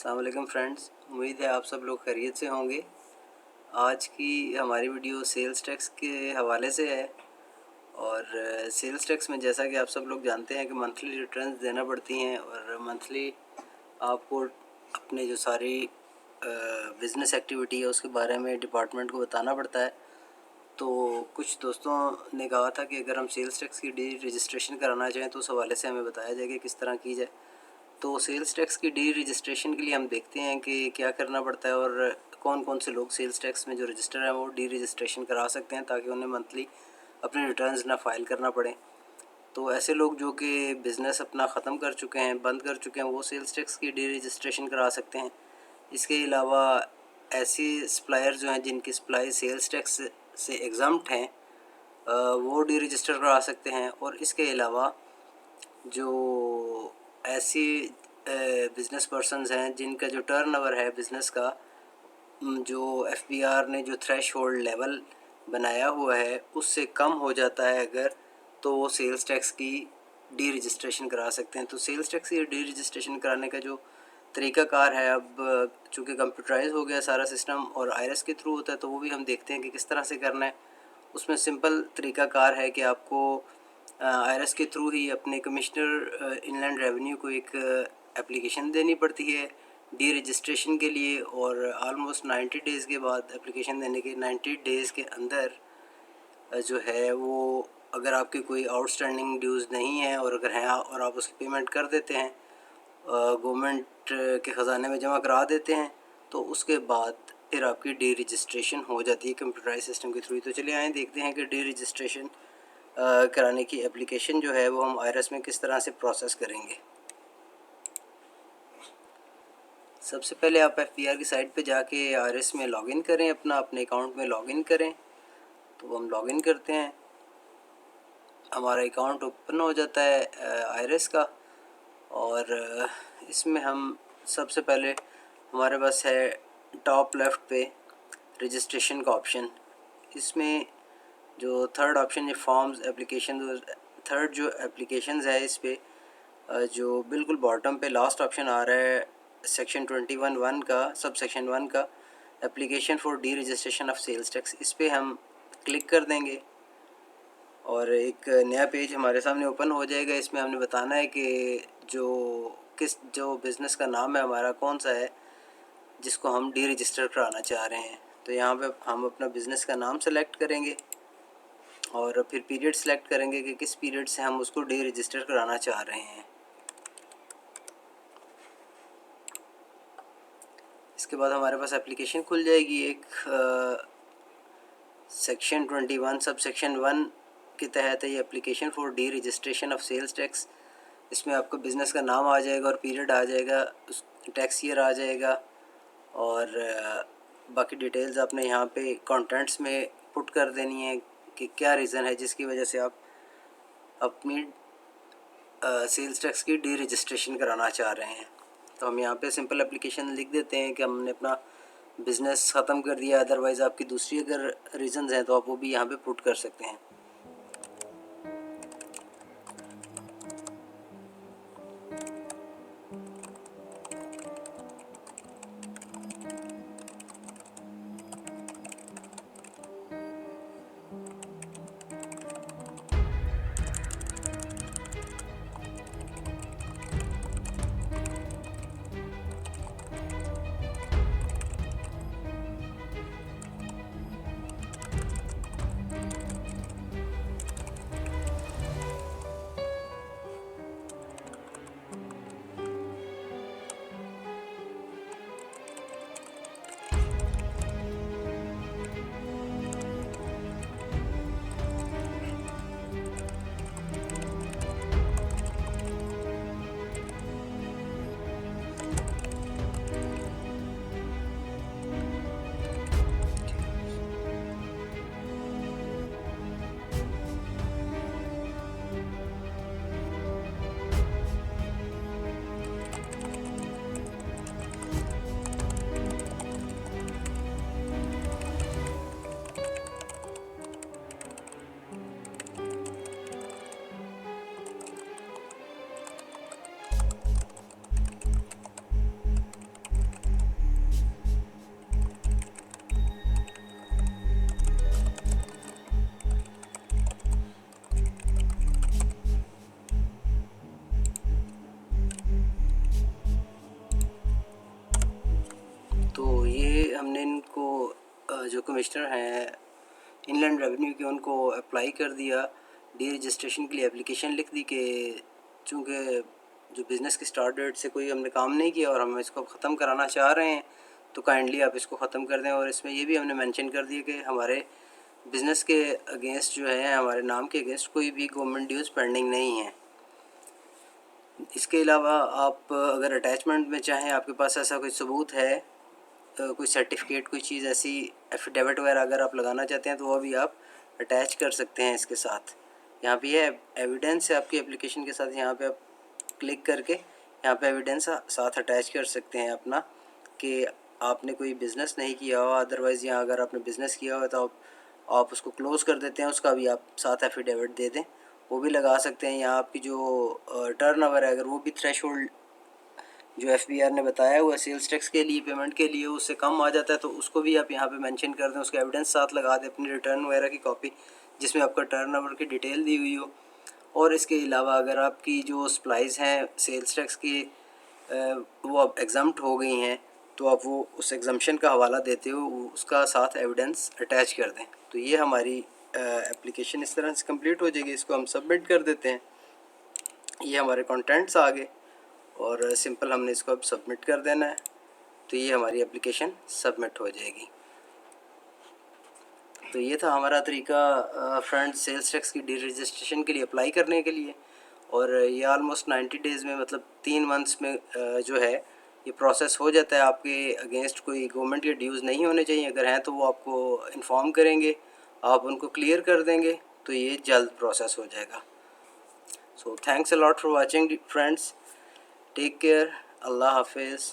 अस्सलाम वालेकुम फ्रेंड्स, उम्मीद है आप सब लोग खैरियत से होंगे। आज की हमारी वीडियो सेल्स टैक्स के हवाले से है और सेल्स टैक्स में जैसा कि आप सब लोग जानते हैं कि मंथली रिटर्न्स देना पड़ती हैं और मंथली आपको अपने जो सारी बिज़नेस एक्टिविटी है उसके बारे में डिपार्टमेंट को बताना पड़ता है। तो कुछ दोस्तों ने कहा था कि अगर हम सेल्स टैक्स की डी रजिस्ट्रेशन कराना चाहें तो उस हवाले से हमें बताया जाए कि किस तरह की जाए। तो सेल्स टैक्स की डी रजिस्ट्रेशन के लिए हम देखते हैं कि क्या करना पड़ता है और कौन कौन से लोग सेल्स टैक्स में जो रजिस्टर है वो डी रजिस्ट्रेशन करा सकते हैं ताकि उन्हें मंथली अपने रिटर्न्स ना फाइल करना पड़े। तो ऐसे लोग जो कि बिज़नेस अपना ख़त्म कर चुके हैं, बंद कर चुके हैं, वो सेल्स टैक्स की डी रजिस्ट्रेशन करा सकते हैं। इसके अलावा ऐसे सप्लायर जो हैं जिनकी सप्लाई सेल्स टैक्स से एग्जम्प्ट हैं वो डी रजिस्टर करा सकते हैं। और इसके अलावा जो ऐसी बिज़नेस पर्सनस हैं जिनका जो टर्नओवर है बिज़नेस का, जो एफबीआर ने जो थ्रेशहोल्ड लेवल बनाया हुआ है उससे कम हो जाता है अगर, तो वो सेल्स टैक्स की डी रजिस्ट्रेशन करा सकते हैं। तो सेल्स टैक्स की डी रजिस्ट्रेशन कराने का जो तरीक़ाकार है, अब चूँकि कंप्यूटराइज हो गया सारा सिस्टम और आईआरएस के थ्रू होता है, तो वो भी हम देखते हैं कि किस तरह से करना है। उसमें सिंपल तरीक़ाकार है कि आपको आईआरएस के थ्रू ही अपने कमिश्नर इनलैंड रेवेन्यू को एक एप्लीकेशन देनी पड़ती है डी रजिस्ट्रेशन के लिए, और ऑलमोस्ट 90 डेज़ के बाद एप्लीकेशन देने के 90 डेज़ के अंदर जो है वो अगर आपकी कोई आउटस्टैंडिंग ड्यूज़ नहीं है और अगर हैं और आप उसकी पेमेंट कर देते हैं, गवर्नमेंट के ख़जाने में जमा करा देते हैं, तो उसके बाद फिर आपकी डी रजिस्ट्रेशन हो जाती है कंप्यूटराइज सिस्टम के थ्रू। तो चलिए आए देखते हैं कि डी रजिस्ट्रेशन कराने की एप्लीकेशन जो है वो हम आईआरएस में किस तरह से प्रोसेस करेंगे। सबसे पहले आप एफबीआर की साइट पे जाके आईआरएस में लॉगिन करें, अपने अकाउंट में लॉगिन करें। तो हम लॉगिन करते हैं, हमारा अकाउंट ओपन हो जाता है आईआरएस का, और इसमें हम सबसे पहले हमारे पास है टॉप लेफ़्ट पे रजिस्ट्रेशन का ऑप्शन। इसमें जो थर्ड ऑप्शन है फॉर्म्स एप्लीकेशन, थर्ड जो एप्लीकेशंस है इस पे जो बिल्कुल बॉटम पे लास्ट ऑप्शन आ रहा है सेक्शन 21(1) का, सब सेक्शन 1 का, application for deregistration of sales tax. इस पर हम क्लिक कर देंगे और एक नया पेज हमारे सामने ओपन हो जाएगा। इसमें हमने बताना है कि जो बिज़नेस का नाम है हमारा कौन सा है जिसको हम डी रजिस्टर कराना चाह रहे हैं। तो यहाँ पे हम अपना बिज़नेस का नाम सेलेक्ट करेंगे और फिर पीरियड सेलेक्ट करेंगे कि किस पीरियड से हम उसको डी रजिस्टर कराना चाह रहे हैं। इसके बाद हमारे पास एप्लीकेशन खुल जाएगी एक सेक्शन 21 सब सेक्शन 1 के तहत है ये application for deregistration of sales tax. इसमें आपका बिज़नेस का नाम आ जाएगा और पीरियड आ जाएगा, उस टैक्स ईयर आ जाएगा, और बाकी डिटेल्स आपने यहाँ पे कंटेंट्स में पुट कर देनी है कि क्या रीज़न है जिसकी वजह से आप अपनी सेल्स टैक्स की डी रजिस्ट्रेशन कराना चाह रहे हैं। तो हम यहाँ पे सिंपल एप्लीकेशन लिख देते हैं कि हमने अपना बिज़नेस ख़त्म कर दिया। अदरवाइज़ आपकी दूसरी अगर रीज़न्स हैं तो आप वो भी यहाँ पे पुट कर सकते हैं। जो कमिश्नर हैं इनलैंड रेवेन्यू के, उनको अप्लाई कर दिया, डी रजिस्ट्रेशन के लिए एप्लीकेशन लिख दी कि चूँकि जो बिज़नेस की स्टार्ट डेट से कोई हमने काम नहीं किया और हम इसको ख़त्म कराना चाह रहे हैं, तो काइंडली आप इसको ख़त्म कर दें। और इसमें ये भी हमने मेंशन कर दिया कि हमारे बिज़नेस के अगेंस्ट जो है, हमारे नाम के अगेंस्ट कोई भी गवर्नमेंट ड्यूज़ पेंडिंग नहीं है। इसके अलावा आप अगर अटैचमेंट में चाहें, आपके पास ऐसा कोई सबूत है, कोई सर्टिफिकेट, कोई चीज़ ऐसी एफिडेविट वगैरह अगर आप लगाना चाहते हैं, तो वो भी आप अटैच कर सकते हैं इसके साथ। यहाँ पे ये एविडेंस है आपकी एप्लीकेशन के साथ, यहाँ पे आप क्लिक करके यहाँ पे एविडेंस साथ अटैच कर सकते हैं अपना, कि आपने कोई बिज़नेस नहीं किया हो। अदरवाइज़ यहाँ अगर आपने बिज़नेस किया हो तो आप उसको क्लोज़ कर देते हैं, उसका भी आप साथ एफिडेविट दे दें, वो भी लगा सकते हैं। यहाँ आपकी जो टर्नओवर है, अगर वो भी थ्रेशोल्ड जो FBR ने बताया हुआ सेल्स टैक्स के लिए पेमेंट के लिए उससे कम आ जाता है, तो उसको भी आप यहाँ पे मेंशन कर दें, उसका एविडेंस साथ लगा दें, अपनी रिटर्न वगैरह की कॉपी जिसमें आपका टर्नओवर की डिटेल दी हुई हो। और इसके अलावा अगर आपकी जो सप्लाईज़ हैं सेल्स टैक्स की वो अब एग्जम्प्ट हो गई हैं, तो आप वो उस एग्जम्पशन का हवाला देते हो, उसका साथ एविडेंस अटैच कर दें। तो ये हमारी एप्लीकेशन इस तरह से कंप्लीट हो जाएगी। इसको हम सबमिट कर देते हैं। ये हमारे कंटेंट्स आ गए और सिंपल हमने इसको अब सबमिट कर देना है, तो ये हमारी एप्लीकेशन सबमिट हो जाएगी। तो ये था हमारा तरीका फ्रेंड्स सेल्स टैक्स की डी रजिस्ट्रेशन के लिए अप्लाई करने के लिए। और ये ऑलमोस्ट 90 डेज़ में, मतलब 3 मंथ्स में जो है ये प्रोसेस हो जाता है। आपके अगेंस्ट कोई गवर्नमेंट के ड्यूज़ नहीं होने चाहिए, अगर हैं तो वो आपको इन्फॉर्म करेंगे, आप उनको क्लियर कर देंगे, तो ये जल्द प्रोसेस हो जाएगा। So thanks a lot for watching friends, take care, अल्लाह हाफिज़।